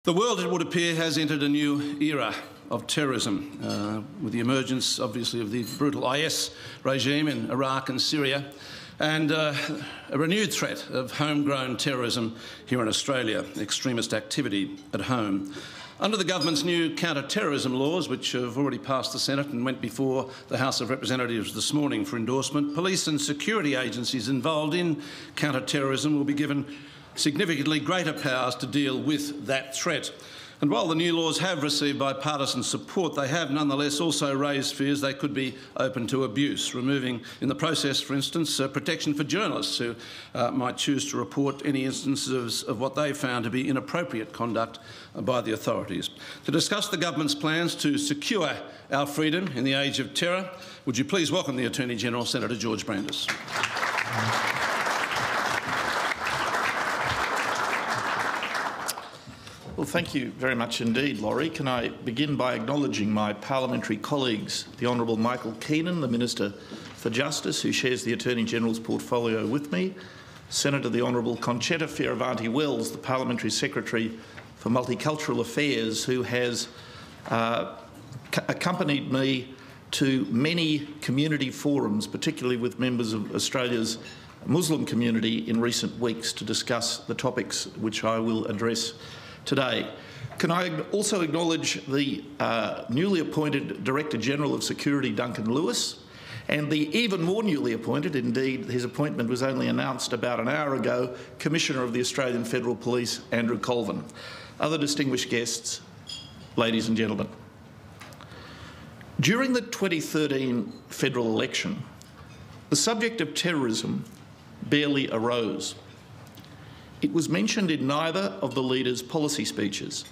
The world, it would appear, has entered a new era of terrorism, with the emergence, obviously, of the brutal IS regime in Iraq and Syria, and a renewed threat of homegrown terrorism here in Australia, extremist activity at home. Under the government's new counter terrorism laws, which have already passed the Senate and went before the House of Representatives this morning for endorsement, police and security agencies involved in counter terrorism will be given significantly greater powers to deal with that threat. And while the new laws have received bipartisan support, they have nonetheless also raised fears they could be open to abuse, removing in the process, for instance, protection for journalists who might choose to report any instances of what they found to be inappropriate conduct by the authorities. To discuss the government's plans to secure our freedom in the age of terror, would you please welcome the Attorney-General, Senator George Brandis. Well, thank you very much indeed, Laurie. Can I begin by acknowledging my parliamentary colleagues, the Honourable Michael Keenan, the Minister for Justice, who shares the Attorney-General's portfolio with me, Senator the Honourable Concetta Fierravanti-Wells, the Parliamentary Secretary for Multicultural Affairs, who has accompanied me to many community forums, particularly with members of Australia's Muslim community in recent weeks, to discuss the topics which I will address today. Can I also acknowledge the newly appointed Director-General of Security, Duncan Lewis, and the even more newly appointed, indeed his appointment was only announced about an hour ago, Commissioner of the Australian Federal Police, Andrew Colvin. Other distinguished guests, ladies and gentlemen. During the 2013 federal election, the subject of terrorism barely arose. It was mentioned in neither of the leaders' policy speeches.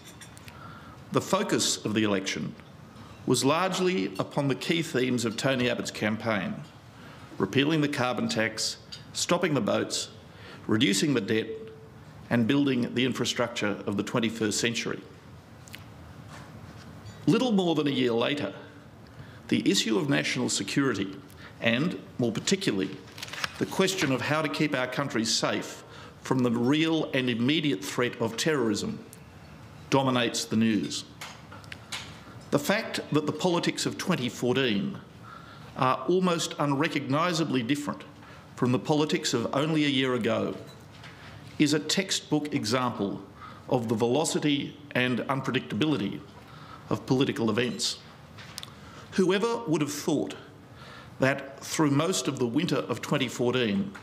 The focus of the election was largely upon the key themes of Tony Abbott's campaign: repealing the carbon tax, stopping the boats, reducing the debt, and building the infrastructure of the 21st century. Little more than a year later, the issue of national security and, more particularly, the question of how to keep our country safe from the real and immediate threat of terrorism dominates the news. The fact that the politics of 2014 are almost unrecognisably different from the politics of only a year ago is a textbook example of the velocity and unpredictability of political events. Whoever would have thought that through most of the winter of 2014,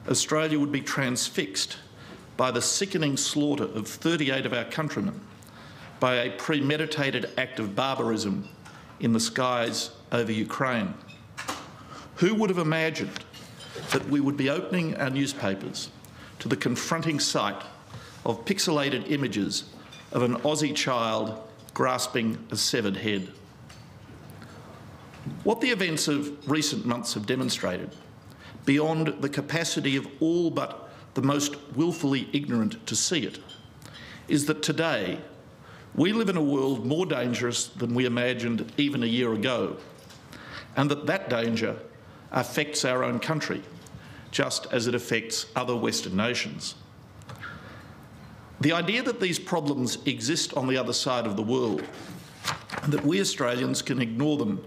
Australia would be transfixed by the sickening slaughter of 38 of our countrymen by a premeditated act of barbarism in the skies over Ukraine? Who would have imagined that we would be opening our newspapers to the confronting sight of pixelated images of an Aussie child grasping a severed head? What the events of recent months have demonstrated, beyond the capacity of all but the most willfully ignorant to see it, is that today we live in a world more dangerous than we imagined even a year ago, and that danger affects our own country, just as it affects other Western nations. The idea that these problems exist on the other side of the world, and that we Australians can ignore them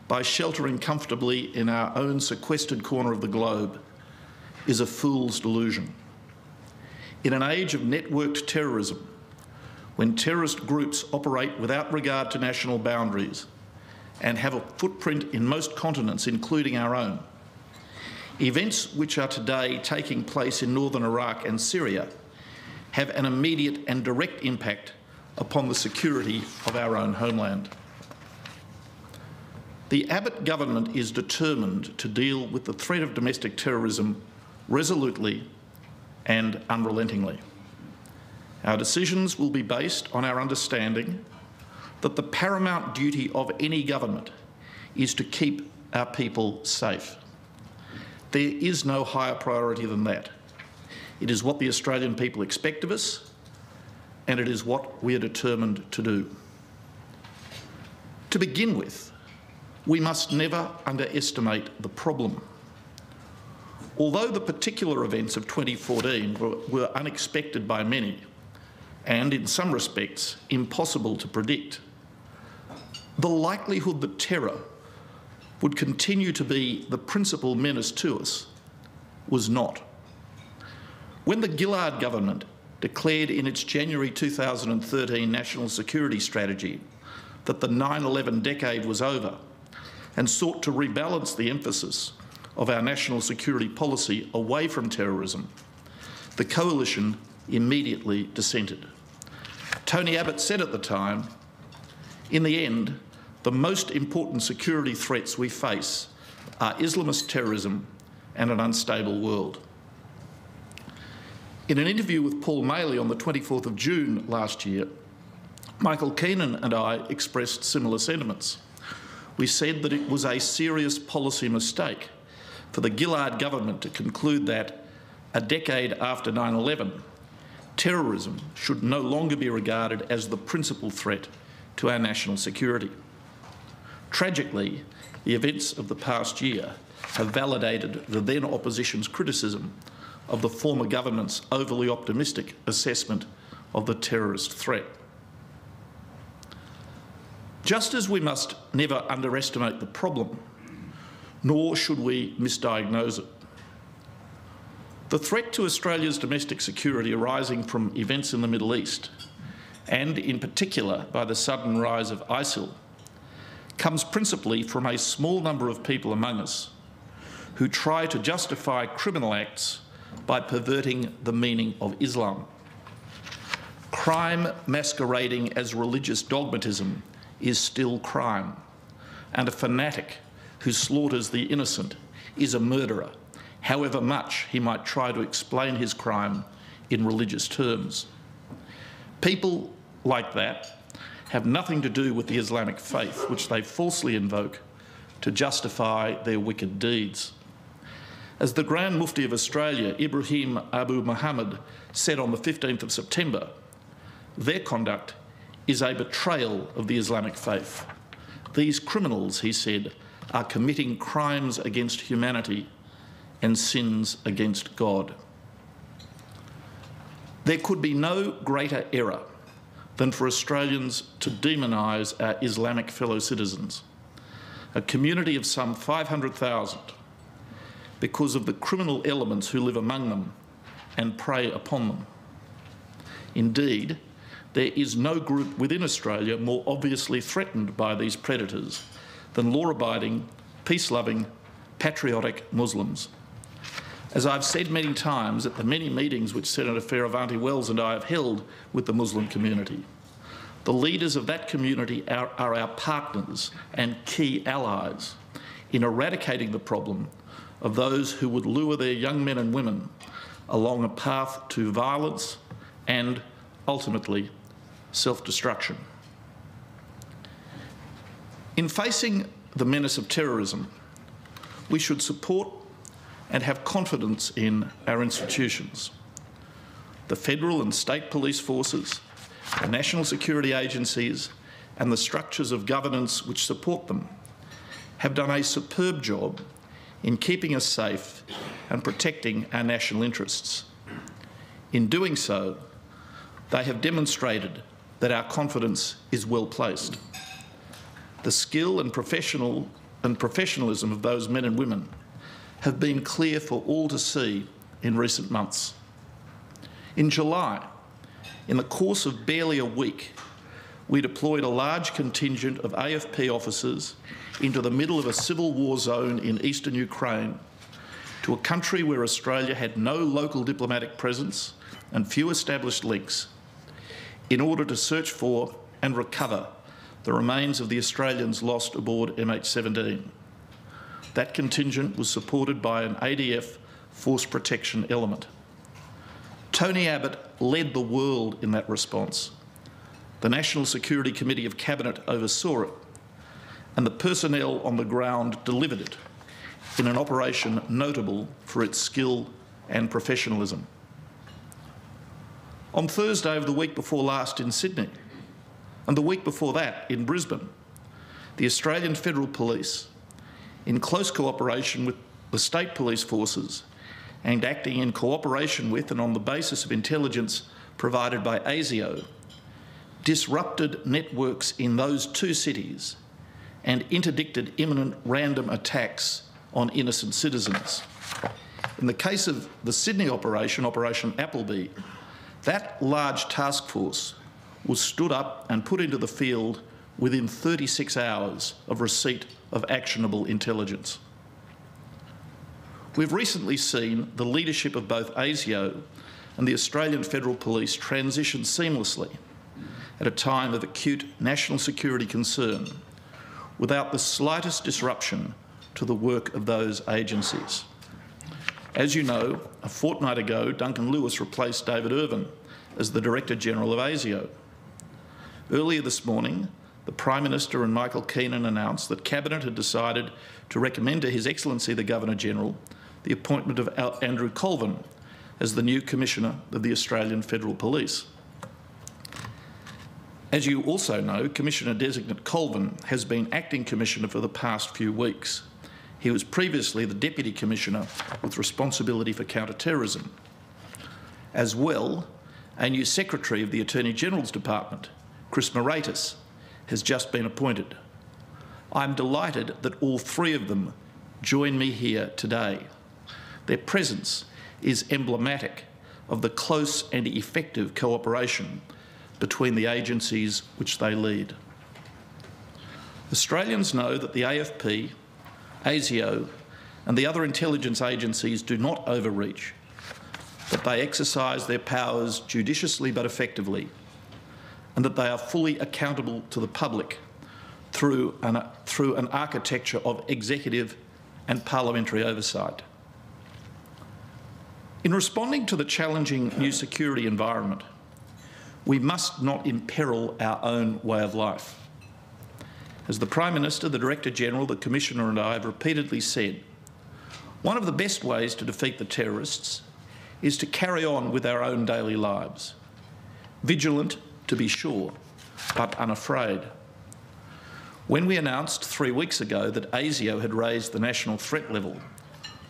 by sheltering comfortably in our own sequestered corner of the globe, is a fool's delusion. In an age of networked terrorism, when terrorist groups operate without regard to national boundaries and have a footprint in most continents, including our own, events which are today taking place in northern Iraq and Syria have an immediate and direct impact upon the security of our own homeland. The Abbott government is determined to deal with the threat of domestic terrorism resolutely and unrelentingly. Our decisions will be based on our understanding that the paramount duty of any government is to keep our people safe. There is no higher priority than that. It is what the Australian people expect of us, and it is what we are determined to do. To begin with, we must never underestimate the problem. Although the particular events of 2014 were unexpected by many and, in some respects, impossible to predict, the likelihood that terror would continue to be the principal menace to us was not. When the Gillard government declared in its January 2013 National Security Strategy that the 9/11 decade was over and sought to rebalance the emphasis of our national security policy away from terrorism, the coalition immediately dissented. Tony Abbott said at the time, "In the end, the most important security threats we face are Islamist terrorism and an unstable world." In an interview with Paul Maley on the 24th of June last year, Michael Keenan and I expressed similar sentiments. We said that it was a serious policy mistake for the Gillard government to conclude that, a decade after 9/11, terrorism should no longer be regarded as the principal threat to our national security. Tragically, the events of the past year have validated the then opposition's criticism of the former government's overly optimistic assessment of the terrorist threat. Just as we must never underestimate the problem, nor should we misdiagnose it. The threat to Australia's domestic security arising from events in the Middle East, and in particular by the sudden rise of ISIL, comes principally from a small number of people among us who try to justify criminal acts by perverting the meaning of Islam. Crime masquerading as religious dogmatism is still crime, and a fanatic who slaughters the innocent is a murderer, however much he might try to explain his crime in religious terms. People like that have nothing to do with the Islamic faith, which they falsely invoke to justify their wicked deeds. As the Grand Mufti of Australia, Ibrahim Abu Muhammad, said on the 15th of September, their conduct is a betrayal of the Islamic faith. These criminals, he said, are committing crimes against humanity and sins against God. There could be no greater error than for Australians to demonise our Islamic fellow citizens, a community of some 500,000, because of the criminal elements who live among them and prey upon them. Indeed, there is no group within Australia more obviously threatened by these predators than law-abiding, peace-loving, patriotic Muslims. As I've said many times at the many meetings which Senator Fierravanti Wells and I have held with the Muslim community, the leaders of that community are our partners and key allies in eradicating the problem of those who would lure their young men and women along a path to violence and, ultimately, self-destruction. In facing the menace of terrorism, we should support and have confidence in our institutions. The federal and state police forces, the national security agencies, and the structures of governance which support them have done a superb job in keeping us safe and protecting our national interests. In doing so, they have demonstrated that our confidence is well placed. The skill and professionalism of those men and women have been clear for all to see in recent months. In July, in the course of barely a week, we deployed a large contingent of AFP officers into the middle of a civil war zone in eastern Ukraine, to a country where Australia had no local diplomatic presence and few established links, in order to search for and recover the remains of the Australians lost aboard MH17. That contingent was supported by an ADF force protection element. Tony Abbott led the world in that response. The National Security Committee of Cabinet oversaw it, and the personnel on the ground delivered it in an operation notable for its skill and professionalism. On Thursday of the week before last in Sydney, and the week before that in Brisbane, the Australian Federal Police, in close cooperation with the state police forces and acting in cooperation with and on the basis of intelligence provided by ASIO disrupted networks in those two cities and interdicted imminent random attacks on innocent citizens. In the case of the Sydney operation, Operation Appleby, that large task force was stood up and put into the field within 36 hours of receipt of actionable intelligence. We've recently seen the leadership of both ASIO and the Australian Federal Police transition seamlessly at a time of acute national security concern without the slightest disruption to the work of those agencies. As you know, a fortnight ago, Duncan Lewis replaced David Irvin as the Director General of ASIO. Earlier this morning, the Prime Minister and Michael Keenan announced that Cabinet had decided to recommend to His Excellency the Governor General the appointment of Andrew Colvin as the new Commissioner of the Australian Federal Police. As you also know, Commissioner-designate Colvin has been Acting Commissioner for the past few weeks. He was previously the Deputy Commissioner with responsibility for counter-terrorism. As well, a new Secretary of the Attorney General's Department, Chris Moratis, has just been appointed. I'm delighted that all three of them join me here today. Their presence is emblematic of the close and effective cooperation between the agencies which they lead. Australians know that the AFP, ASIO and the other intelligence agencies do not overreach, that they exercise their powers judiciously but effectively, and that they are fully accountable to the public through an architecture of executive and parliamentary oversight. In responding to the challenging new security environment, we must not imperil our own way of life. As the Prime Minister, the Director General, the Commissioner and I have repeatedly said, one of the best ways to defeat the terrorists is to carry on with our own daily lives, vigilant to be sure, but unafraid. When we announced 3 weeks ago that ASIO had raised the national threat level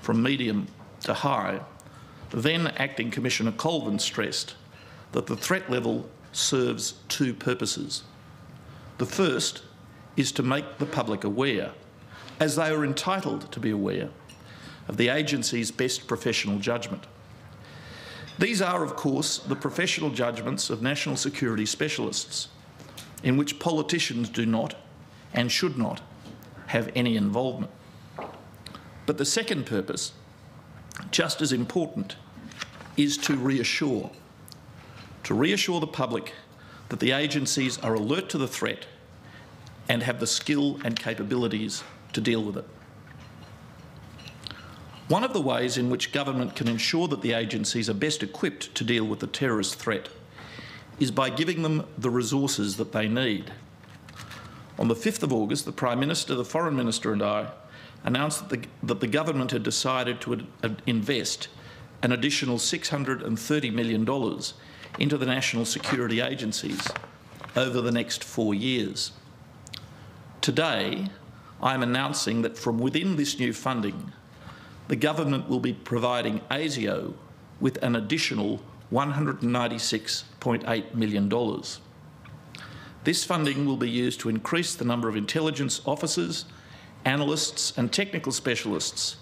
from medium to high, then Acting Commissioner Colvin stressed that the threat level serves two purposes. The first is to make the public aware, as they are entitled to be aware, of the agency's best professional judgment. These are, of course, the professional judgments of national security specialists, in which politicians do not and should not have any involvement. But the second purpose, just as important, is to reassure the public that the agencies are alert to the threat and have the skill and capabilities to deal with it. One of the ways in which government can ensure that the agencies are best equipped to deal with the terrorist threat is by giving them the resources that they need. On the 5th of August, the Prime Minister, the Foreign Minister and I announced that the government had decided to invest an additional $630 million into the national security agencies over the next 4 years. Today, I am announcing that from within this new funding, the government will be providing ASIO with an additional $196.8 million. This funding will be used to increase the number of intelligence officers, analysts and technical specialists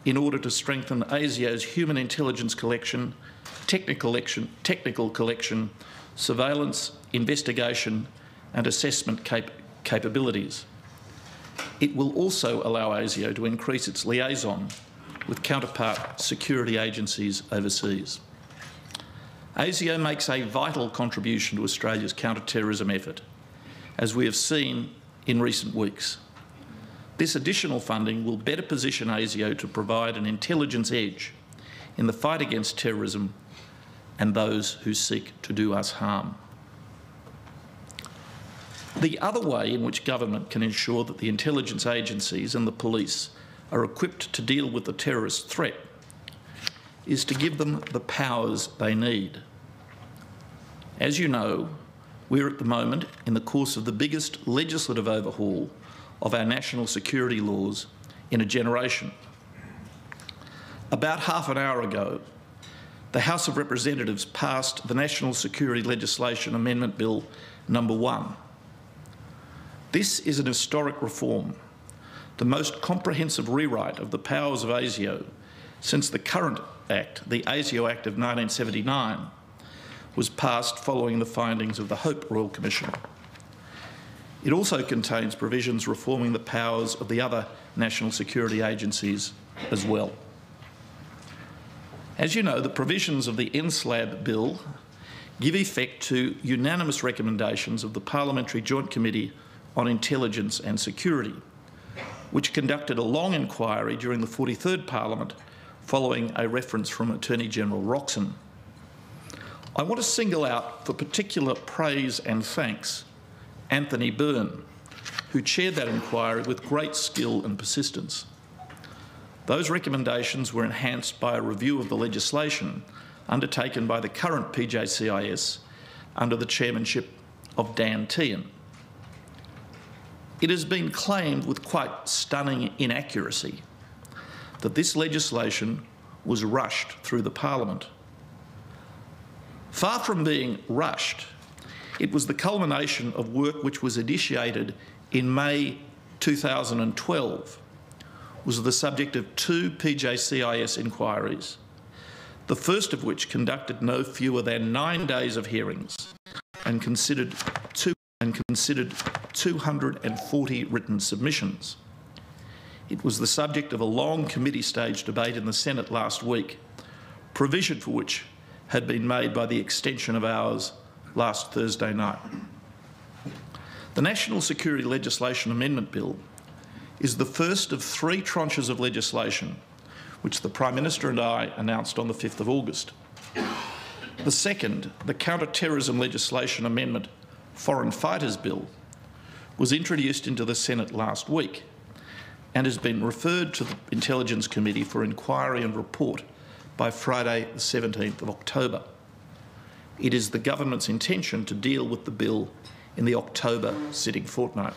in order to strengthen ASIO's human intelligence collection, technical collection, surveillance, investigation and assessment capabilities. It will also allow ASIO to increase its liaison with counterpart security agencies overseas. ASIO makes a vital contribution to Australia's counter-terrorism effort, as we have seen in recent weeks. This additional funding will better position ASIO to provide an intelligence edge in the fight against terrorism and those who seek to do us harm. The other way in which government can ensure that the intelligence agencies and the police are equipped to deal with the terrorist threat is to give them the powers they need. As you know, we're at the moment in the course of the biggest legislative overhaul of our national security laws in a generation. About half an hour ago, the House of Representatives passed the National Security Legislation Amendment Bill number 1. This is an historic reform, the most comprehensive rewrite of the powers of ASIO since the current Act, the ASIO Act of 1979, was passed following the findings of the Hope Royal Commission. It also contains provisions reforming the powers of the other national security agencies as well. As you know, the provisions of the NSLAB bill give effect to unanimous recommendations of the Parliamentary Joint Committee on Intelligence and Security, which conducted a long inquiry during the 43rd Parliament following a reference from Attorney General Roxon. I want to single out for particular praise and thanks Anthony Byrne, who chaired that inquiry with great skill and persistence. Those recommendations were enhanced by a review of the legislation undertaken by the current PJCIS under the chairmanship of Dan Tehan. It has been claimed with quite stunning inaccuracy that this legislation was rushed through the Parliament. Far from being rushed, it was the culmination of work which was initiated in May 2012, was the subject of 2 PJCIS inquiries, the first of which conducted no fewer than 9 days of hearings and considered 240 written submissions. It was the subject of a long committee-stage debate in the Senate last week, provision for which had been made by the extension of hours last Thursday night. The National Security Legislation Amendment Bill is the first of 3 tranches of legislation which the Prime Minister and I announced on the 5th of August. The second, the Counter Terrorism Legislation Amendment Foreign Fighters Bill, was introduced into the Senate last week and has been referred to the Intelligence Committee for inquiry and report by Friday the 17th of October. It is the government's intention to deal with the bill in the October sitting fortnight.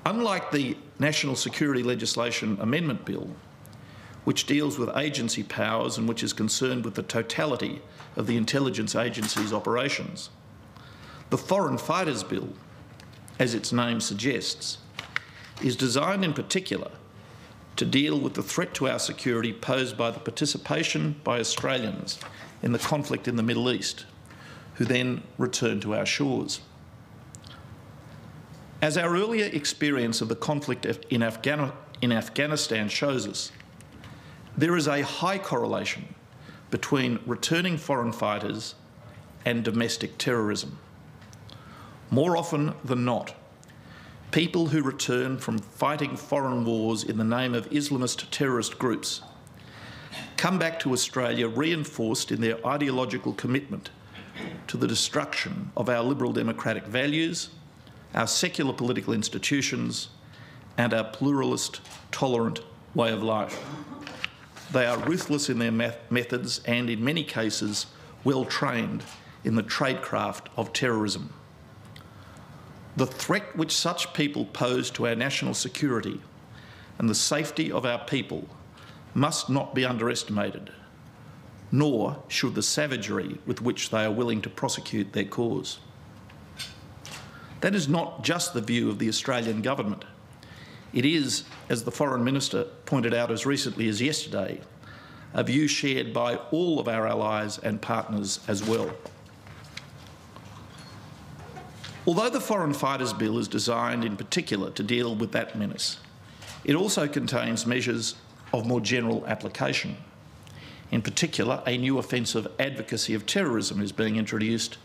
Unlike the National Security Legislation Amendment Bill, which deals with agency powers and which is concerned with the totality of the intelligence agency's operations, the Foreign Fighters Bill, as its name suggests, is designed in particular to deal with the threat to our security posed by the participation by Australians in the conflict in the Middle East, who then return to our shores. As our earlier experience of the conflict in Afghanistan shows us, there is a high correlation between returning foreign fighters and domestic terrorism. More often than not, people who return from fighting foreign wars in the name of Islamist terrorist groups come back to Australia reinforced in their ideological commitment to the destruction of our liberal democratic values, our secular political institutions, and our pluralist, tolerant way of life. They are ruthless in their methods and, in many cases, well trained in the tradecraft of terrorism. The threat which such people pose to our national security and the safety of our people must not be underestimated, nor should the savagery with which they are willing to prosecute their cause. That is not just the view of the Australian government. It is, as the Foreign Minister pointed out as recently as yesterday, a view shared by all of our allies and partners as well. Although the Foreign Fighters Bill is designed in particular to deal with that menace, it also contains measures of more general application. In particular, a new offence of advocacy of terrorism is being introduced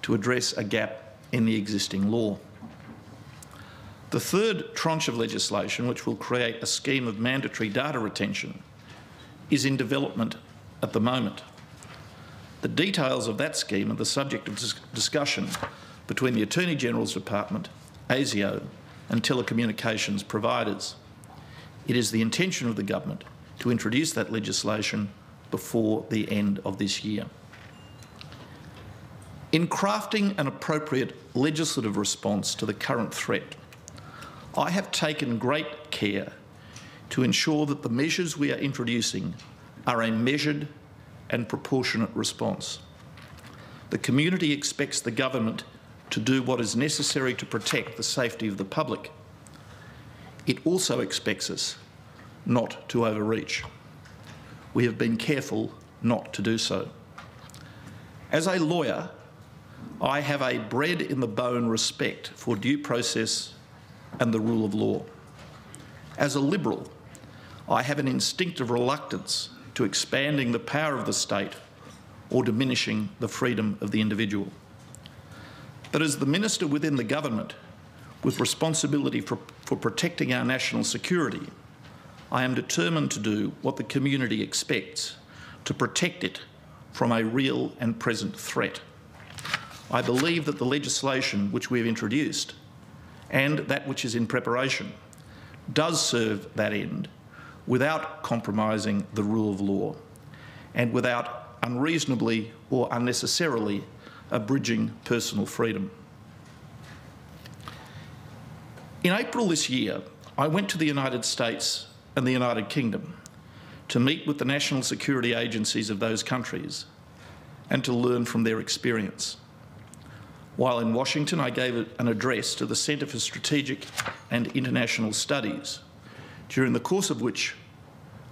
to address a gap in the existing law. The third tranche of legislation, which will create a scheme of mandatory data retention, is in development at the moment. The details of that scheme are the subject of discussion between the Attorney General's Department, ASIO, and telecommunications providers. It is the intention of the government to introduce that legislation before the end of this year. In crafting an appropriate legislative response to the current threat, I have taken great care to ensure that the measures we are introducing are a measured and proportionate response. The community expects the government to do what is necessary to protect the safety of the public. It also expects us not to overreach. We have been careful not to do so. As a lawyer, I have a bred-in-the-bone respect for due process and the rule of law. As a Liberal, I have an instinctive reluctance to expanding the power of the state or diminishing the freedom of the individual. But as the minister within the government with responsibility for protecting our national security, I am determined to do what the community expects to protect it from a real and present threat. I believe that the legislation which we have introduced and that which is in preparation does serve that end without compromising the rule of law and without unreasonably or unnecessarily abridging personal freedom. In April this year, I went to the United States and the United Kingdom to meet with the national security agencies of those countries and to learn from their experience. While in Washington, I gave an address to the Centre for Strategic and International Studies, during the course of which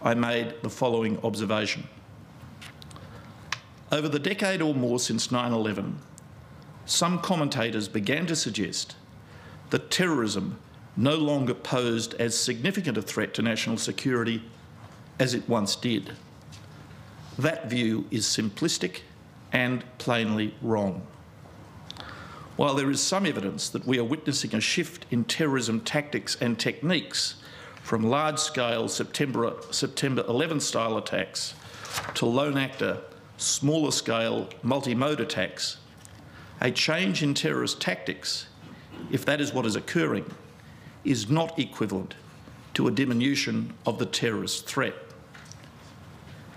I made the following observation. Over the decade or more since 9/11, some commentators began to suggest that terrorism no longer posed as significant a threat to national security as it once did. That view is simplistic and plainly wrong. While there is some evidence that we are witnessing a shift in terrorism tactics and techniques from large-scale September 11 style attacks to lone actor, smaller-scale multi-mode attacks, a change in terrorist tactics, if that is what is occurring, is not equivalent to a diminution of the terrorist threat.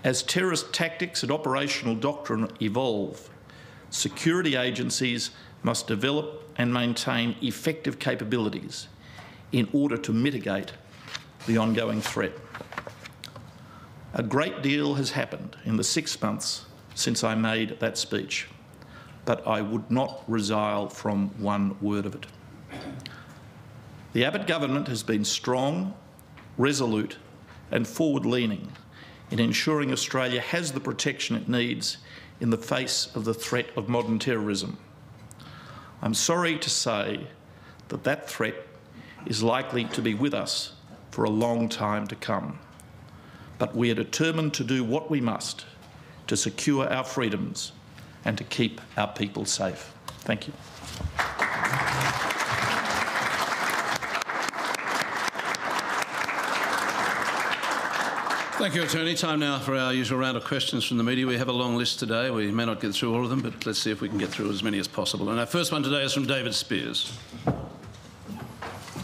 As terrorist tactics and operational doctrine evolve, security agencies must develop and maintain effective capabilities in order to mitigate the ongoing threat. A great deal has happened in the 6 months since I made that speech, but I would not resile from one word of it. The Abbott government has been strong, resolute and forward-leaning in ensuring Australia has the protection it needs in the face of the threat of modern terrorism. I'm sorry to say that that threat is likely to be with us for a long time to come. But we are determined to do what we must to secure our freedoms and to keep our people safe. Thank you. Thank you, Attorney. Time now for our usual round of questions from the media. We have a long list today. We may not get through all of them, but let's see if we can get through as many as possible. And our first one today is from David Spears.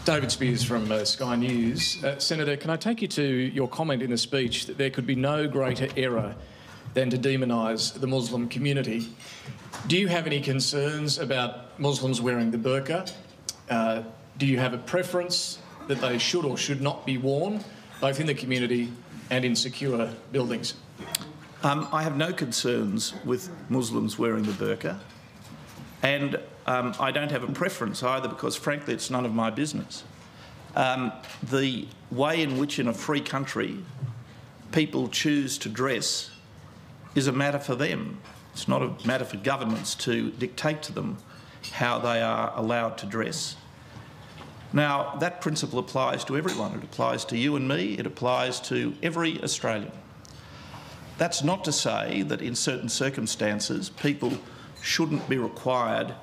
David Spears from Sky News. Senator, can I take you to your comment in the speech that there could be no greater error than to demonise the Muslim community? Do you have any concerns about Muslims wearing the burqa? Do you have a preference that they should or should not be worn, both in the community and in secure buildings? I have no concerns with Muslims wearing the burqa, and I don't have a preference either because, frankly, it's none of my business. The way in which in a free country people choose to dress is a matter for them. It's not a matter for governments to dictate to them how they are allowed to dress. Now, that principle applies to everyone. It applies to you and me. It applies to every Australian. That's not to say that in certain circumstances people shouldn't be required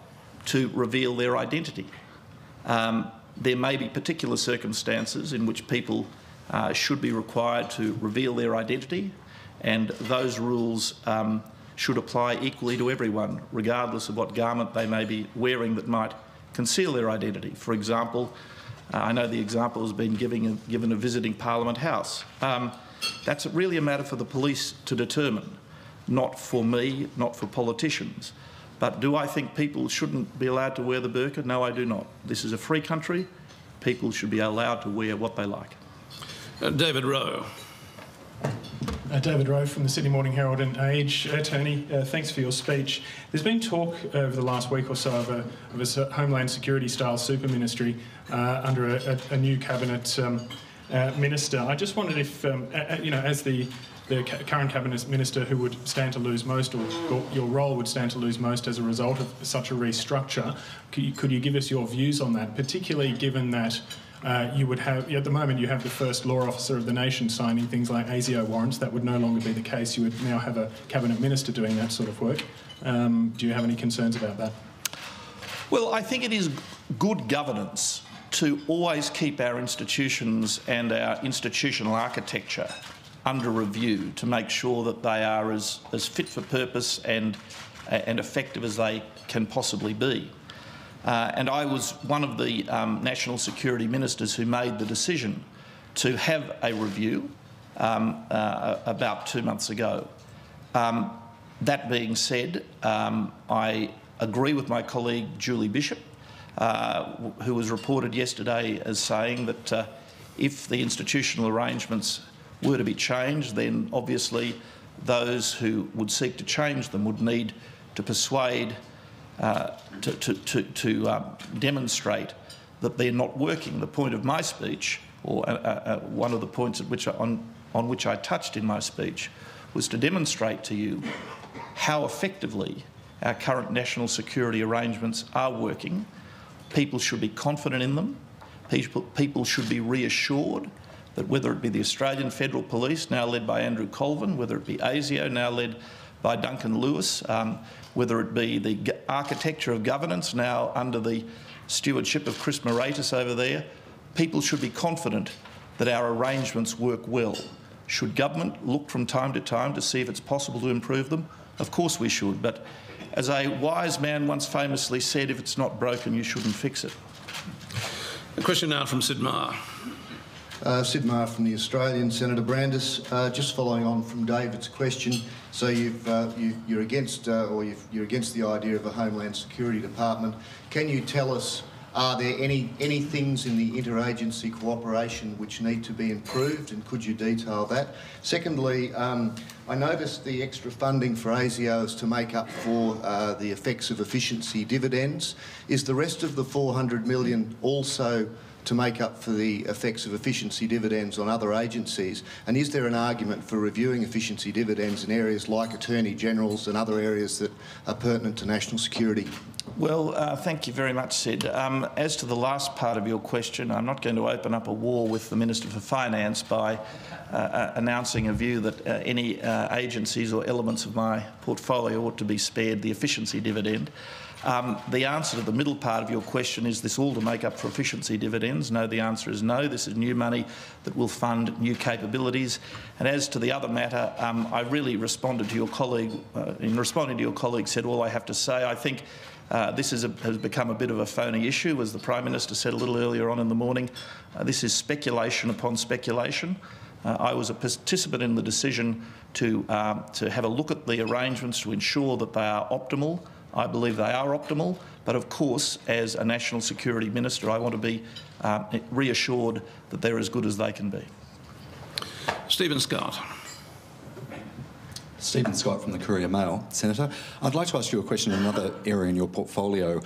to reveal their identity. There may be particular circumstances in which people should be required to reveal their identity, and those rules should apply equally to everyone, regardless of what garment they may be wearing that might conceal their identity. For example, I know the example has been given of visiting Parliament House. That's really a matter for the police to determine, not for me, not for politicians. But do I think people shouldn't be allowed to wear the burqa? No, I do not. This is a free country. People should be allowed to wear what they like. David Rowe. David Rowe from the Sydney Morning Herald and Age. Attorney, thanks for your speech. There's been talk over the last week or so of a Homeland Security-style super ministry under a new cabinet minister. I just wondered if, as the current cabinet minister who would stand to lose most, or your role would stand to lose most as a result of such a restructure, could you give us your views on that, particularly given that you would have, at the moment, you have the first law officer of the nation signing things like ASIO warrants. That would no longer be the case. You would now have a cabinet minister doing that sort of work. Do you have any concerns about that? Well, I think it is good governance to always keep our institutions and our institutional architecture under review to make sure that they are as fit for purpose and effective as they can possibly be. And I was one of the national security ministers who made the decision to have a review about 2 months ago. That being said, I agree with my colleague Julie Bishop, who was reported yesterday as saying that if the institutional arrangements were to be changed, then obviously those who would seek to change them would need to persuade to demonstrate that they're not working. The point of my speech, or one of the points on which I touched in my speech, was to demonstrate to you how effectively our current national security arrangements are working. People should be confident in them. People should be reassured that whether it be the Australian Federal Police, now led by Andrew Colvin, whether it be ASIO, now led by Duncan Lewis, whether it be the architecture of governance, now under the stewardship of Chris Moratis over there, people should be confident that our arrangements work well. Should government look from time to time to see if it's possible to improve them? Of course we should, but as a wise man once famously said, if it's not broken, you shouldn't fix it. A question now from Sid Marr. Sid Marr from the Australian. Senator Brandis, just following on from David's question, so you're against the idea of a Homeland Security Department. Can you tell us, are there any things in the interagency cooperation which need to be improved, and could you detail that? Secondly, I noticed the extra funding for ASIOs to make up for the effects of efficiency dividends. Is the rest of the $400 million also to make up for the effects of efficiency dividends on other agencies? And is there an argument for reviewing efficiency dividends in areas like Attorney Generals and other areas that are pertinent to national security? Well, thank you very much, Sid. As to the last part of your question, I'm not going to open up a war with the Minister for Finance by announcing a view that any agencies or elements of my portfolio ought to be spared the efficiency dividend. The answer to the middle part of your question, is this all to make up for efficiency dividends? No, the answer is no. This is new money that will fund new capabilities. And as to the other matter, I really responded to your colleague, in responding to your colleague, said all I have to say. I think this has become a bit of a phony issue, as the Prime Minister said a little earlier on in the morning. This is speculation upon speculation. I was a participant in the decision to have a look at the arrangements to ensure that they are optimal. I believe they are optimal, but of course, as a National Security Minister, I want to be reassured that they're as good as they can be. Stephen Scott. Stephen Scott from the Courier Mail. Senator, I'd like to ask you a question in another area in your portfolio.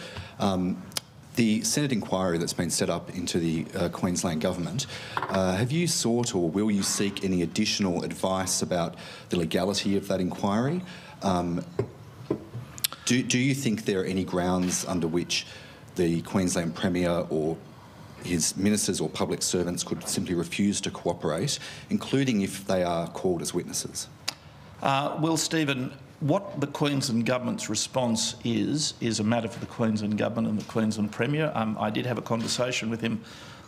The Senate inquiry that's been set up into the Queensland Government, have you sought or will you seek any additional advice about the legality of that inquiry? Do you think there are any grounds under which the Queensland Premier or his ministers or public servants could simply refuse to cooperate, including if they are called as witnesses? Well, Stephen, what the Queensland Government's response is a matter for the Queensland Government and the Queensland Premier. I did have a conversation with him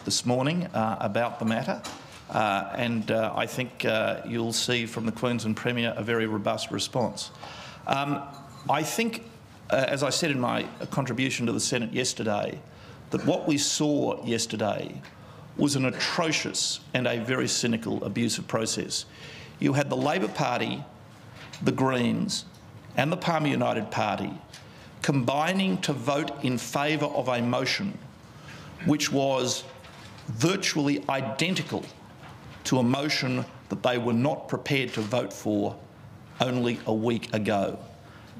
this morning about the matter, and I think you'll see from the Queensland Premier a very robust response. I think, as I said in my contribution to the Senate yesterday, that what we saw yesterday was an atrocious and a very cynical abusive process. You had the Labor Party, the Greens and the Palmer United Party combining to vote in favour of a motion which was virtually identical to a motion that they were not prepared to vote for only a week ago.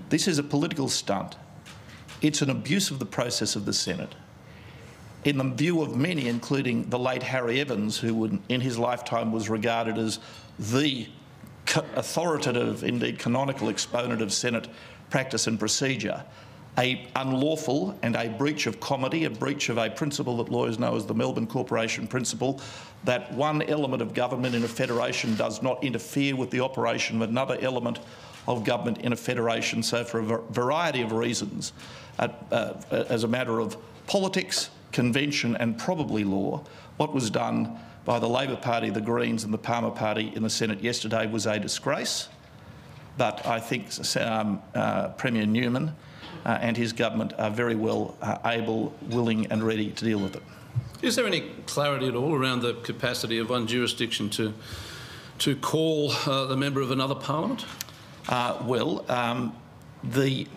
This is a political stunt. It's an abuse of the process of the Senate. In the view of many, including the late Harry Evans, who in his lifetime was regarded as the authoritative, indeed canonical exponent of Senate practice and procedure, a unlawful and a breach of comity, a breach of a principle that lawyers know as the Melbourne Corporation principle, that one element of government in a federation does not interfere with the operation of another element of government in a federation. So for a variety of reasons, as a matter of politics, convention and probably law, what was done by the Labor Party, the Greens and the Palmer Party in the Senate yesterday was a disgrace. But I think Premier Newman and his government are very well able, willing and ready to deal with it. Is there any clarity at all around the capacity of one jurisdiction to call the member of another parliament? The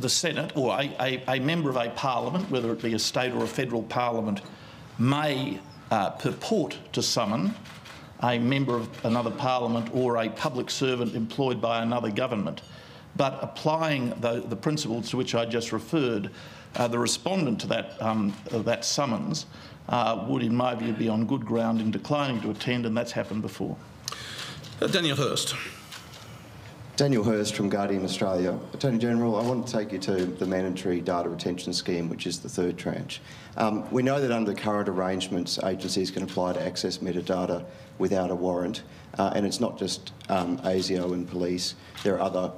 Senate, or a member of a parliament, whether it be a state or a federal parliament, may purport to summon a member of another parliament or a public servant employed by another government. But applying the principles to which I just referred, the respondent to that summons would, in my view, be on good ground in declining to attend, and that's happened before. Daniel Hurst. Daniel Hurst from Guardian Australia. Attorney General, I want to take you to the mandatory data retention scheme, which is the third tranche. We know that under current arrangements, agencies can apply to access metadata without a warrant, and it's not just ASIO and police. There are other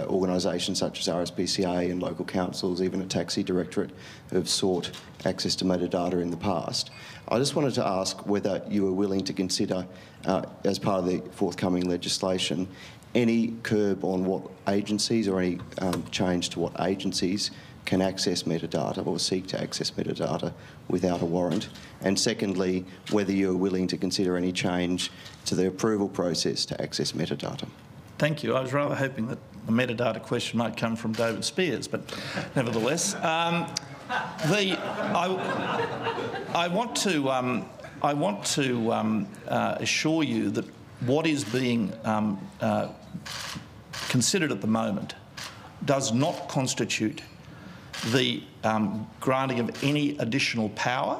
organisations such as RSPCA and local councils, even a taxi directorate, who have sought access to metadata in the past. I just wanted to ask whether you are willing to consider, as part of the forthcoming legislation, any curb on what agencies or any change to what agencies can access metadata or seek to access metadata without a warrant. And secondly, whether you're willing to consider any change to the approval process to access metadata. Thank you. I was rather hoping that the metadata question might come from David Spears, but nevertheless, I want to assure you that what is being considered at the moment does not constitute the granting of any additional power,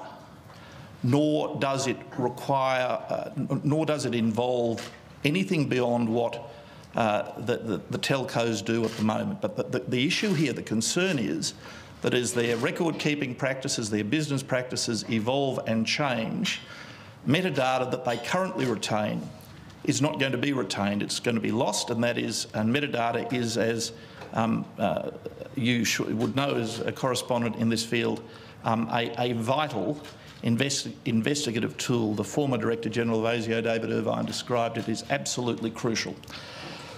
nor does it require, nor does it involve anything beyond what the telcos do at the moment. But the issue here, the concern is that as their record-keeping practices, their business practices evolve and change, metadata that they currently retain is not going to be retained. It's going to be lost, and metadata is, as you would know as a correspondent in this field, a vital investigative tool. The former Director General of ASIO, David Irvine, described it as absolutely crucial.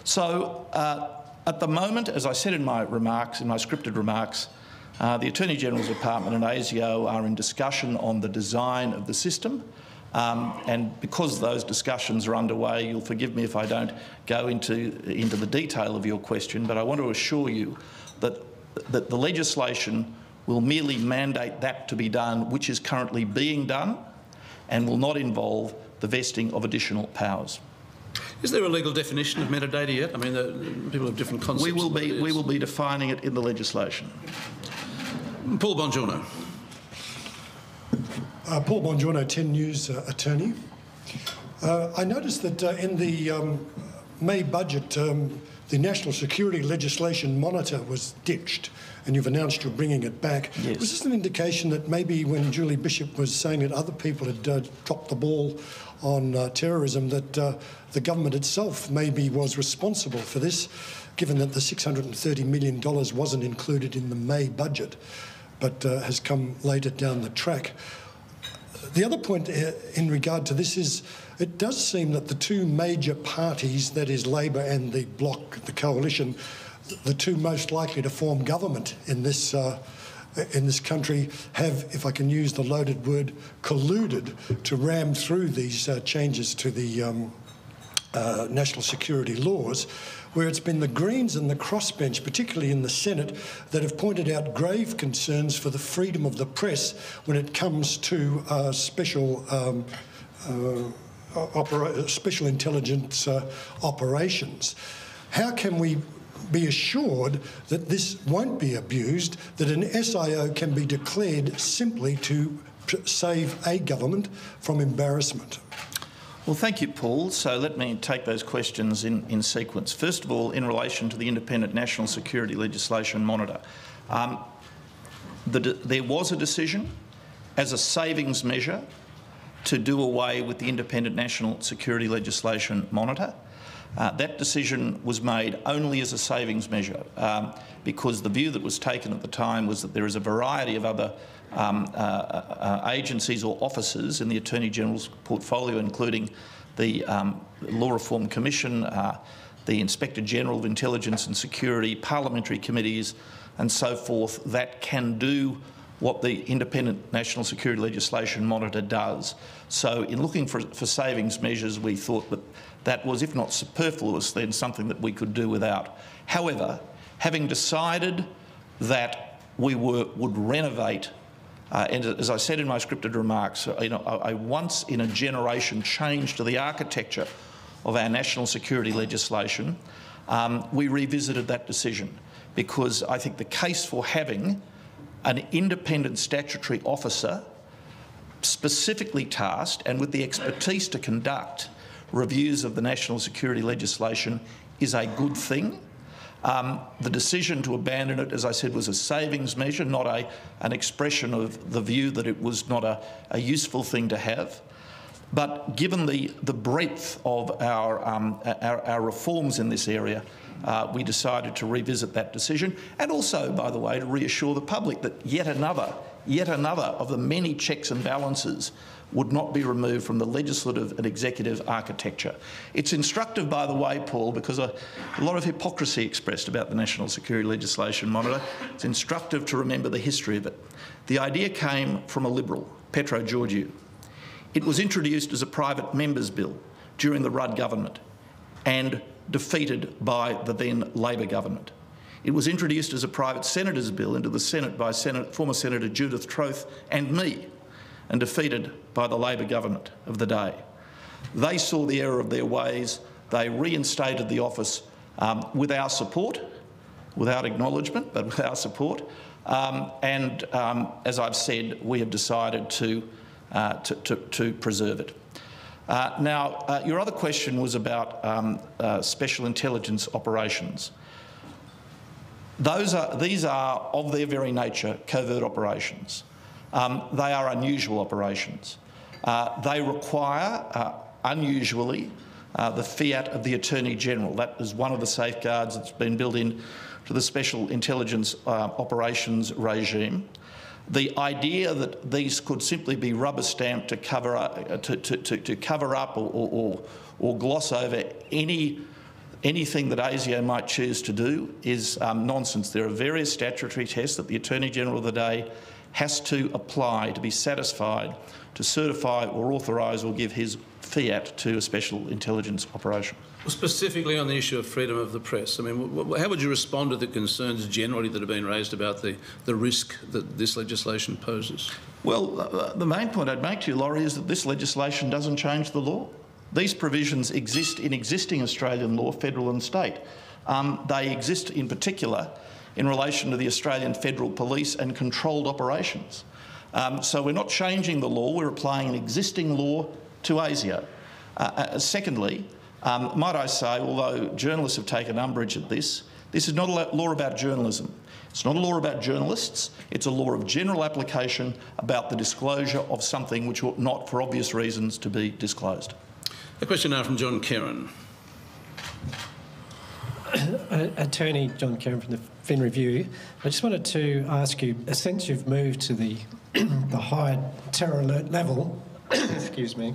So at the moment, as I said in my remarks, in my scripted remarks, the Attorney General's Department and ASIO are in discussion on the design of the system. And because those discussions are underway, you'll forgive me if I don't go into the detail of your question, but I want to assure you that the legislation will merely mandate that to be done, which is currently being done, and will not involve the vesting of additional powers. Is there a legal definition of metadata yet? I mean, people have different concepts. We will be defining it in the legislation. Paul Bongiorno. Paul Bongiorno, 10 News attorney. I noticed that in the May budget, the National Security Legislation Monitor was ditched, and you've announced you're bringing it back. Yes. Was this an indication that maybe when Julie Bishop was saying that other people had dropped the ball on terrorism, that the government itself maybe was responsible for this, given that the $630 million wasn't included in the May budget, but has come later down the track? The other point in regard to this is it does seem that the two major parties, that is Labor and the Bloc, the coalition, the two most likely to form government in this country, have, if I can use the loaded word, colluded to ram through these changes to the national security laws, where it's been the Greens and the crossbench, particularly in the Senate, that have pointed out grave concerns for the freedom of the press when it comes to special special intelligence operations. How can we be assured that this won't be abused, that an SIO can be declared simply to save a government from embarrassment? Well, thank you, Paul. So let me take those questions in sequence. First of all, in relation to the Independent National Security Legislation Monitor, there was a decision as a savings measure to do away with the Independent National Security Legislation Monitor. That decision was made only as a savings measure because the view that was taken at the time was that there is a variety of other agencies or offices in the Attorney General's portfolio, including the Law Reform Commission, the Inspector General of Intelligence and Security, parliamentary committees and so forth, that can do what the Independent National Security Legislation Monitor does. So in looking for savings measures, we thought that that was, if not superfluous, then something that we could do without. However, having decided that we would renovate, and as I said in my scripted remarks, a once-in-a-generation change to the architecture of our national security legislation, we revisited that decision because I think the case for having an independent statutory officer specifically tasked and with the expertise to conduct reviews of the national security legislation is a good thing. The decision to abandon it, as I said, was a savings measure, not an expression of the view that it was not a useful thing to have. But given the breadth of our reforms in this area, we decided to revisit that decision, and also, by the way, to reassure the public that yet another of the many checks and balances would not be removed from the legislative and executive architecture. It's instructive, by the way, Paul, because a lot of hypocrisy expressed about the National Security Legislation Monitor. It's instructive to remember the history of it. The idea came from a Liberal, Petro Georgiou. It was introduced as a private member's bill during the Rudd government and defeated by the then Labor government. It was introduced as a private senator's bill into the Senate by former Senator Judith Troth and me, and defeated by the Labor government of the day. They saw the error of their ways. They reinstated the office with our support, without acknowledgement, but with our support. As I've said, we have decided to preserve it. Now, your other question was about special intelligence operations. These are, of their very nature, covert operations. They are unusual operations. They require, unusually, the fiat of the Attorney General. That is one of the safeguards that's been built in to the special intelligence operations regime. The idea that these could simply be rubber stamped to cover up, to cover up or gloss over anything that ASIO might choose to do is nonsense. There are various statutory tests that the Attorney General of the day has to apply to be satisfied to certify or authorise or give his fiat to a special intelligence operation. Specifically on the issue of freedom of the press, I mean, how would you respond to the concerns generally that have been raised about the risk that this legislation poses? Well, the main point I'd make to you, Laurie, is that this legislation doesn't change the law. These provisions exist in existing Australian law, federal and state. They exist in particular in relation to the Australian Federal Police and controlled operations. So we're not changing the law, we're applying an existing law to ASIO. Secondly, might I say, although journalists have taken umbrage at this is not a law about journalism. It's not a law about journalists, it's a law of general application about the disclosure of something which ought not, for obvious reasons, to be disclosed. A question now from John Kerrin. Attorney John Kerrin from the Fin Review. I just wanted to ask you, since you've moved to the high terror alert level, excuse me,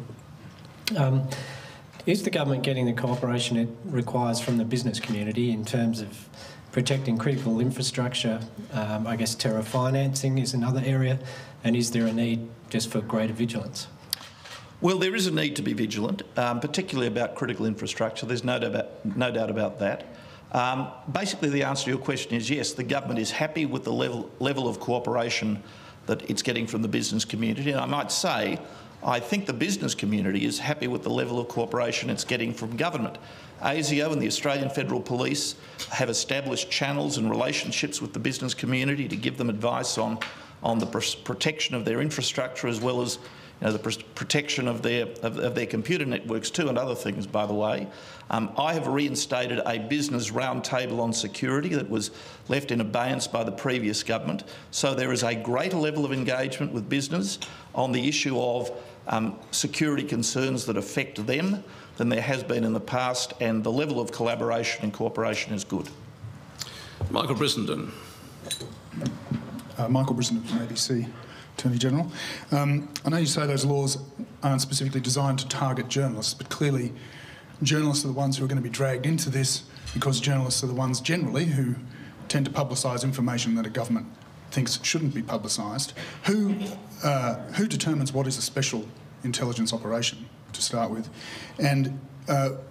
is the government getting the cooperation it requires from the business community in terms of protecting critical infrastructure? I guess terror financing is another area, and is there a need just for greater vigilance? Well, there is a need to be vigilant, particularly about critical infrastructure. There's no doubt about that. Basically, the answer to your question is yes, the government is happy with the level of cooperation that it's getting from the business community. And I might say, I think the business community is happy with the level of cooperation it's getting from government. ASIO and the Australian Federal Police have established channels and relationships with the business community to give them advice on the protection of their infrastructure, as well as the protection of their computer networks too, and other things, by the way. I have reinstated a business roundtable on security that was left in abeyance by the previous government. So there is a greater level of engagement with business on the issue of security concerns that affect them than there has been in the past, and the level of collaboration and cooperation is good. Michael Brissenden. Michael Brissenden from ABC, Attorney General. I know you say those laws aren't specifically designed to target journalists, but clearly journalists are the ones who are going to be dragged into this, because journalists are the ones generally who tend to publicise information that a government thinks shouldn't be publicised. Who determines what is a special intelligence operation, to start with? And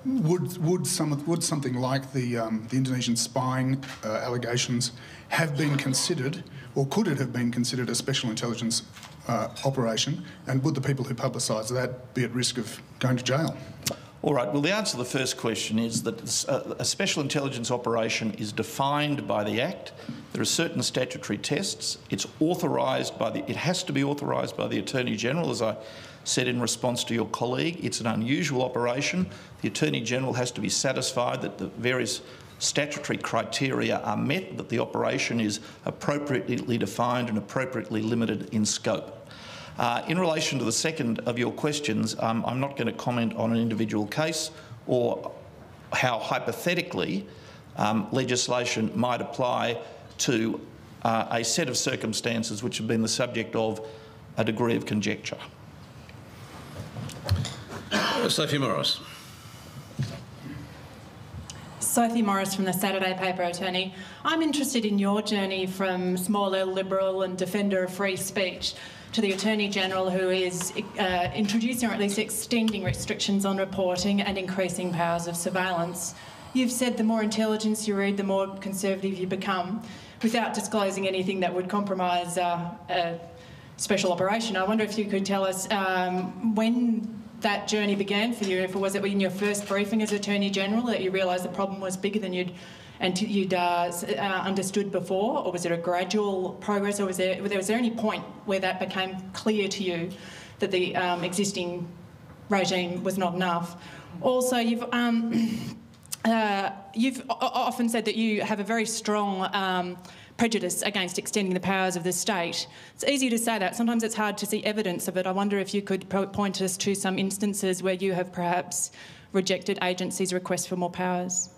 would something like the Indonesian spying allegations have been considered, or could it have been considered a special intelligence operation? And would the people who publicise that be at risk of going to jail? All right, well, the answer to the first question is that a special intelligence operation is defined by the Act. There are certain statutory tests. It's authorised by it has to be authorised by the Attorney General, as I said in response to your colleague. It's an unusual operation. The Attorney General has to be satisfied that the various statutory criteria are met, that the operation is appropriately defined and appropriately limited in scope. In relation to the second of your questions, I'm not going to comment on an individual case or how hypothetically legislation might apply to a set of circumstances which have been the subject of a degree of conjecture. Sophie Morris. Sophie Morris from the Saturday paper, Attorney. I'm interested in your journey from small L Liberal and defender of free speech to the Attorney General, who is introducing or at least extending restrictions on reporting and increasing powers of surveillance. You've said the more intelligence you read, the more conservative you become, without disclosing anything that would compromise a special operation. I wonder if you could tell us when that journey began for you. If it was in your first briefing as Attorney General that you realised the problem was bigger than you'd understood before, or was it a gradual progress, or was there any point where that became clear to you that the existing regime was not enough? Also, you've often said that you have a very strong prejudice against extending the powers of the state. It's easy to say that. Sometimes it's hard to see evidence of it. I wonder if you could point us to some instances where you have perhaps rejected agencies' requests for more powers.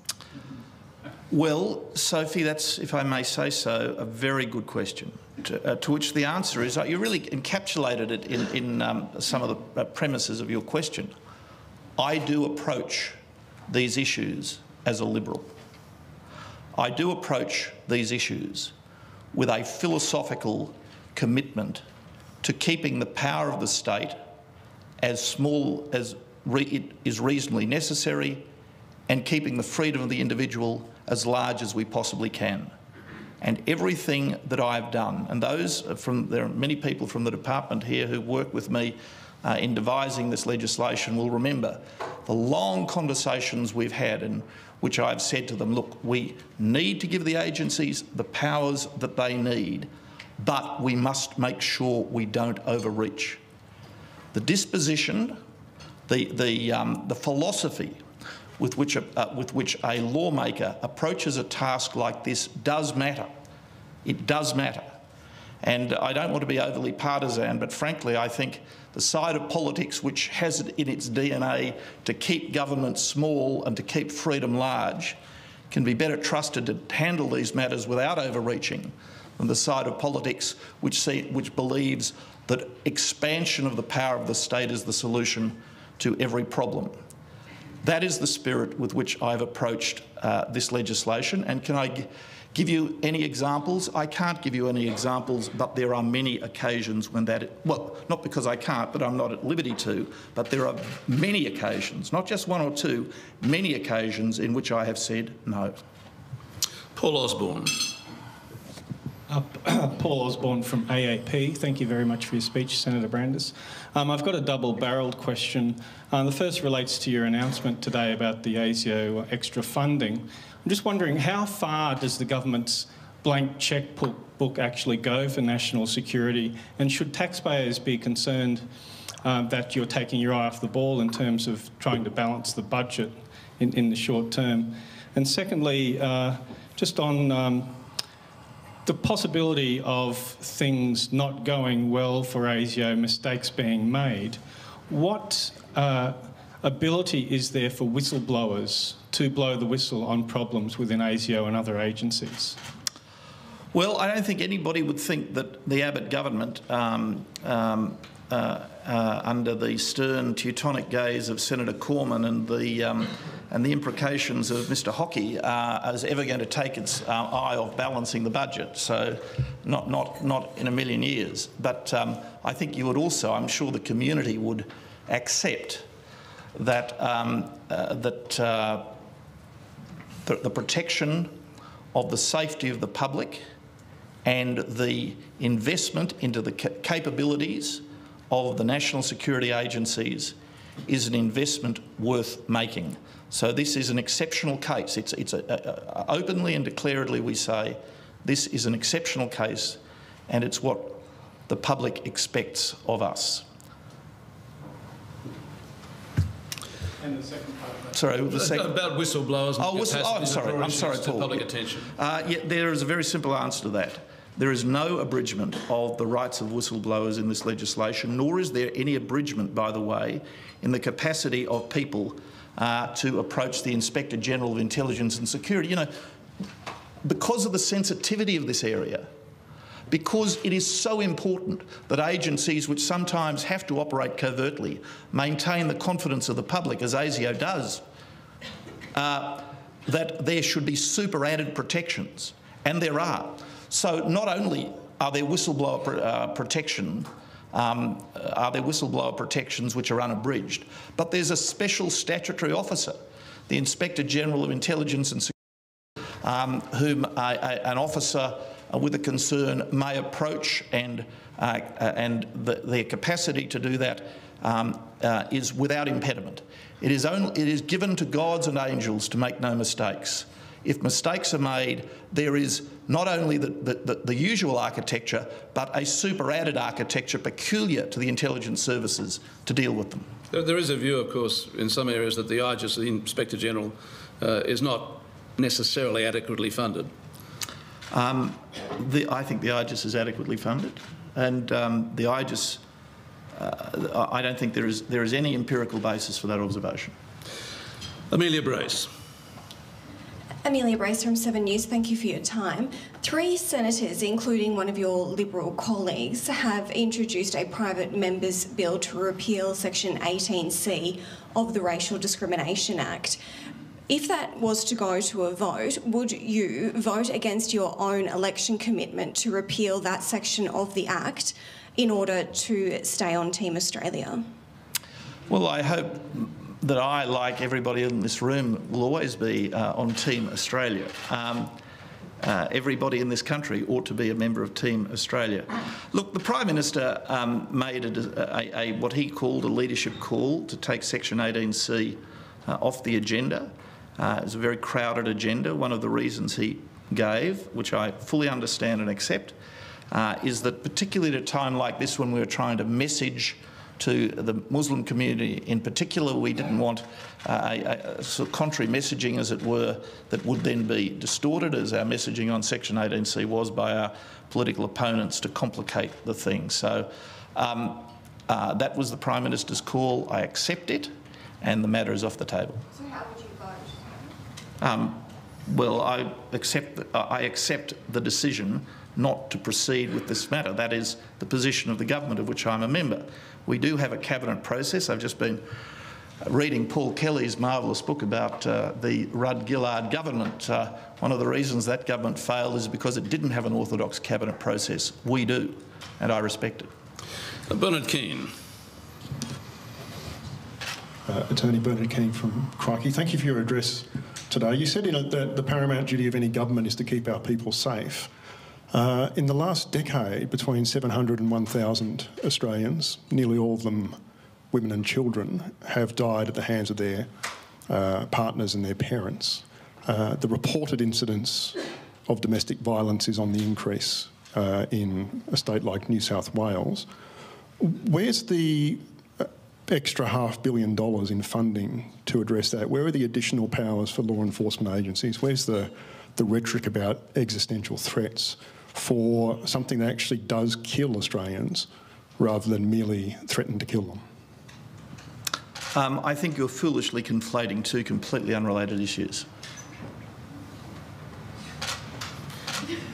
Well, Sophie, that's, if I may say so, a very good question, to which the answer is, you really encapsulated it in some of the premises of your question. I do approach these issues as a Liberal. I do approach these issues with a philosophical commitment to keeping the power of the state as small as it is reasonably necessary, and keeping the freedom of the individual as large as we possibly can. And everything that I've done, and there are many people from the department here who work with me in devising this legislation will remember the long conversations we've had in which I've said to them, look, we need to give the agencies the powers that they need, but we must make sure we don't overreach. The disposition, the philosophy with which a lawmaker approaches a task like this does matter. It does matter. And I don't want to be overly partisan, but frankly, I think the side of politics which has it in its DNA to keep government small and to keep freedom large can be better trusted to handle these matters without overreaching than the side of politics which believes that expansion of the power of the state is the solution to every problem. That is the spirit with which I've approached this legislation. And can I give you any examples? I can't give you any examples, but there are many occasions when well, not because I can't, but I'm not at liberty to, but there are many occasions, not just one or two, many occasions in which I have said no. Paul Osborne. Paul Osborne from AAP. Thank you very much for your speech, Senator Brandis. I've got a double-barrelled question. The first relates to your announcement today about the ASIO extra funding. I'm just wondering, how far does the government's blank chequebook actually go for national security, and should taxpayers be concerned that you're taking your eye off the ball in terms of trying to balance the budget in the short term? And secondly, just on the possibility of things not going well for ASIO, mistakes being made, what ability is there for whistleblowers to blow the whistle on problems within ASIO and other agencies? Well, I don't think anybody would think that the Abbott government, under the stern Teutonic gaze of Senator Cormann and the imprecations of Mr Hockey, is ever going to take its eye off balancing the budget. So, not in a million years. But I think you would also, I'm sure, the community would accept that the protection of the safety of the public and the investment into the capabilities of the national security agencies is an investment worth making. So this is an exceptional case. It's openly and declaredly we say this is an exceptional case, and it's what the public expects of us. And the second part of that? Sorry, the second... About whistleblowers. I'm sorry, Paul. Public attention. Yeah, there is a very simple answer to that. There is no abridgment of the rights of whistleblowers in this legislation, nor is there any abridgment, by the way, in the capacity of people to approach the Inspector General of Intelligence and Security. You know, because of the sensitivity of this area, because it is so important that agencies which sometimes have to operate covertly maintain the confidence of the public, as ASIO does, that there should be super added protections, and there are. So not only are there whistleblower protections which are unabridged, but there's a special statutory officer, the Inspector General of Intelligence and Security, whom an officer with a concern may approach, and their capacity to do that is without impediment. It is given to gods and angels to make no mistakes. If mistakes are made, there is not only the usual architecture, but a super-added architecture peculiar to the intelligence services to deal with them. There is a view, of course, in some areas that the IGIS, the Inspector General, is not necessarily adequately funded. I think the IGIS is adequately funded, and the IGIS, I don't think there is any empirical basis for that observation. Amelia Brace. Amelia Brace from 7 News, thank you for your time. 3 senators, including one of your Liberal colleagues, have introduced a private member's bill to repeal Section 18C of the Racial Discrimination Act. If that was to go to a vote, would you vote against your own election commitment to repeal that section of the Act in order to stay on Team Australia? Well, I hope that I, like everybody in this room, will always be on Team Australia. Everybody in this country ought to be a member of Team Australia. Look, the Prime Minister made what he called a leadership call to take Section 18C off the agenda. It was a very crowded agenda. One of the reasons he gave, which I fully understand and accept, is that particularly at a time like this, when we were trying to message to the Muslim community in particular, we didn't want a sort of contrary messaging, as it were, that would then be distorted, as our messaging on Section 18C was by our political opponents, to complicate the thing. So that was the Prime Minister's call. I accept it, and the matter is off the table. So how would you vote? Well, I accept the decision not to proceed with this matter. That is the position of the government, of which I'm a member. We do have a cabinet process. I've just been reading Paul Kelly's marvellous book about the Rudd-Gillard government. One of the reasons that government failed is because it didn't have an orthodox cabinet process. We do, and I respect it. Bernard Keane. Attorney Bernard Keane from Crikey. Thank you for your address today. You said that the paramount duty of any government is to keep our people safe. In the last decade, between 700 and 1,000 Australians, nearly all of them women and children, have died at the hands of their partners and their parents. The reported incidence of domestic violence is on the increase in a state like New South Wales. Where's the extra $500 million in funding to address that? Where are the additional powers for law enforcement agencies? Where's the rhetoric about existential threats for something that actually does kill Australians rather than merely threaten to kill them? I think you're foolishly conflating two completely unrelated issues.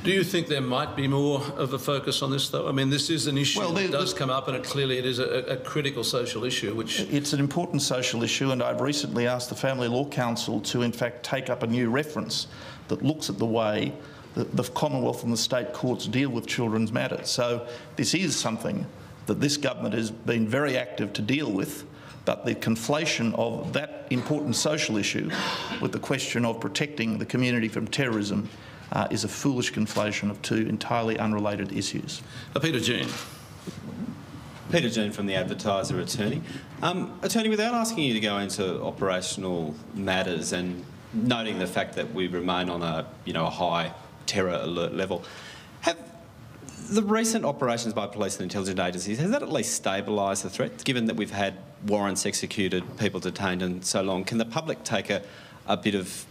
Do you think there might be more of a focus on this, though? I mean, this is an issue that does come up, and it is a critical social issue, which... It's an important social issue, and I've recently asked the Family Law Council to, in fact, take up a new reference that looks at the way that the Commonwealth and the state courts deal with children's matters. So this is something that this government has been very active to deal with, but the conflation of that important social issue with the question of protecting the community from terrorism is a foolish conflation of two entirely unrelated issues. Peter Jean. Peter Jean from the Advertiser, Attorney. Attorney, without asking you to go into operational matters and noting the fact that we remain on a high terror alert level, have the recent operations by police and intelligence agencies, has that at least stabilised the threat? Given that we've had warrants executed, people detained and so long, can the public take a bit of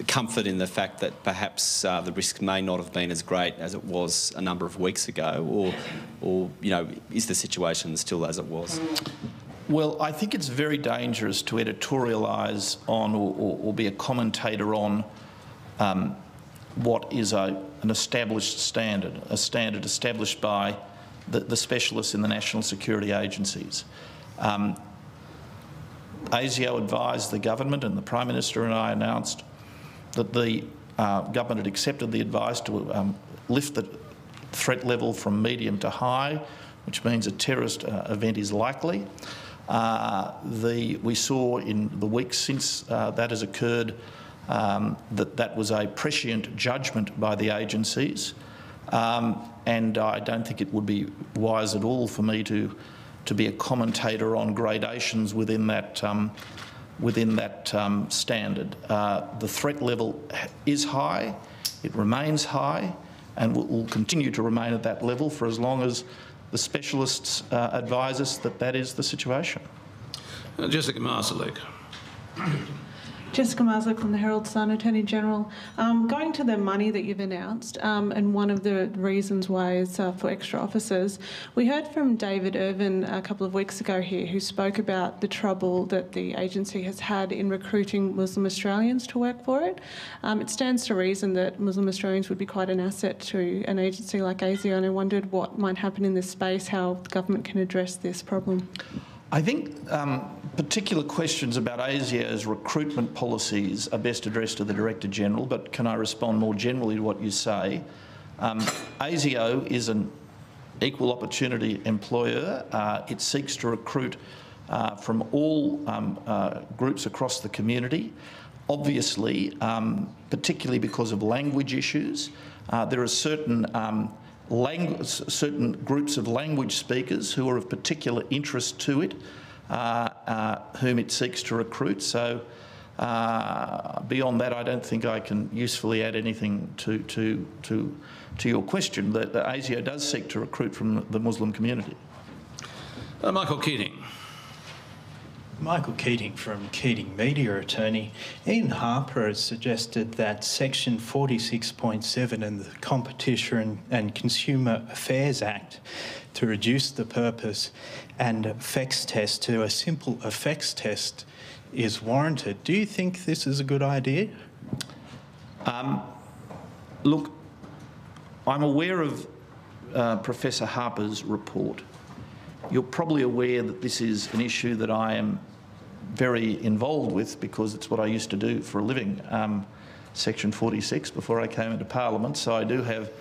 comfort in the fact that perhaps the risk may not have been as great as it was a number of weeks ago, or is the situation still as it was? Well, I think it's very dangerous to editorialise on or be a commentator on what is an established standard, a standard established by the specialists in the national security agencies. ASIO advised the government, and the Prime Minister and I announced that the government had accepted the advice to lift the threat level from medium to high, which means a terrorist event is likely. We saw in the weeks since that has occurred that was a prescient judgment by the agencies, and I don't think it would be wise at all for me to be a commentator on gradations within that standard. The threat level is high, it remains high, and will continue to remain at that level for as long as the specialists advise us that that is the situation. Jessica Marsalik. Jessica Marsalik from the Herald Sun, Attorney General. Going to the money that you've announced, and one of the reasons why is for extra officers. We heard from David Irvin a couple of weeks ago here, who spoke about the trouble that the agency has had in recruiting Muslim Australians to work for it. It stands to reason that Muslim Australians would be quite an asset to an agency like ASIO, and I wondered what might happen in this space, how the government can address this problem. I think particular questions about ASIO's recruitment policies are best addressed to the Director-General, but can I respond more generally to what you say? ASIO is an equal opportunity employer. It seeks to recruit from all groups across the community. Obviously, particularly because of language issues, there are certain groups of language speakers who are of particular interest to it, whom it seeks to recruit. So beyond that, I don't think I can usefully add anything to your question. The ASIO does seek to recruit from the Muslim community. Michael Keating. Michael Keating from Keating Media, Attorney. Ian Harper has suggested that Section 46.7 in the Competition and Consumer Affairs Act to reduce the purpose and effects test to a simple effects test is warranted. Do you think this is a good idea? Look, I'm aware of Professor Harper's report. You're probably aware that this is an issue that I am very involved with because it's what I used to do for a living, Section 46, before I came into Parliament. So I do have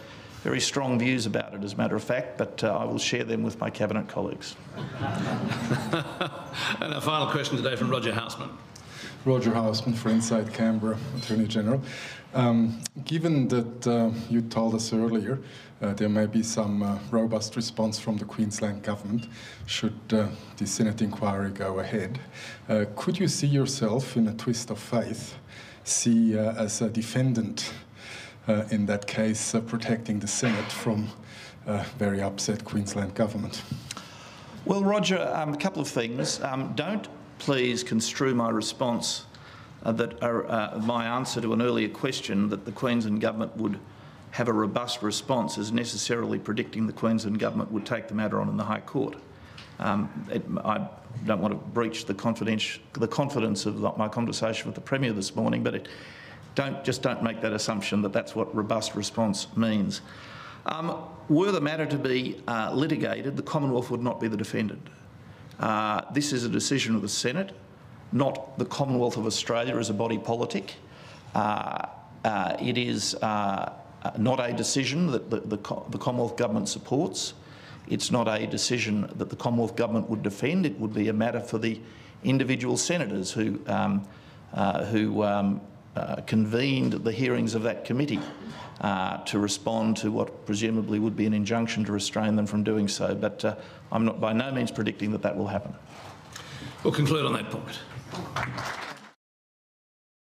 very strong views about it, as a matter of fact, but I will share them with my Cabinet colleagues. And our final question today from Roger Houseman. Roger Houseman for Inside Canberra, Attorney General. Given that you told us earlier there may be some robust response from the Queensland Government should the Senate inquiry go ahead, could you see yourself in a twist of faith, as a defendant in that case, protecting the Senate from very upset Queensland Government? Well, Roger, a couple of things. Don't please construe my response my answer to an earlier question that the Queensland Government would have a robust response as necessarily predicting the Queensland Government would take the matter on in the High Court. I don't want to breach the confidence of my conversation with the Premier this morning, but don't make that assumption that that's what robust response means. Were the matter to be litigated, the Commonwealth would not be the defendant. This is a decision of the Senate, not the Commonwealth of Australia as a body politic. It is not a decision that the Commonwealth Government supports. It's not a decision that the Commonwealth Government would defend. It would be a matter for the individual senators who convened the hearings of that committee to respond to what presumably would be an injunction to restrain them from doing so. But I'm not by no means predicting that that will happen. We'll conclude on that point.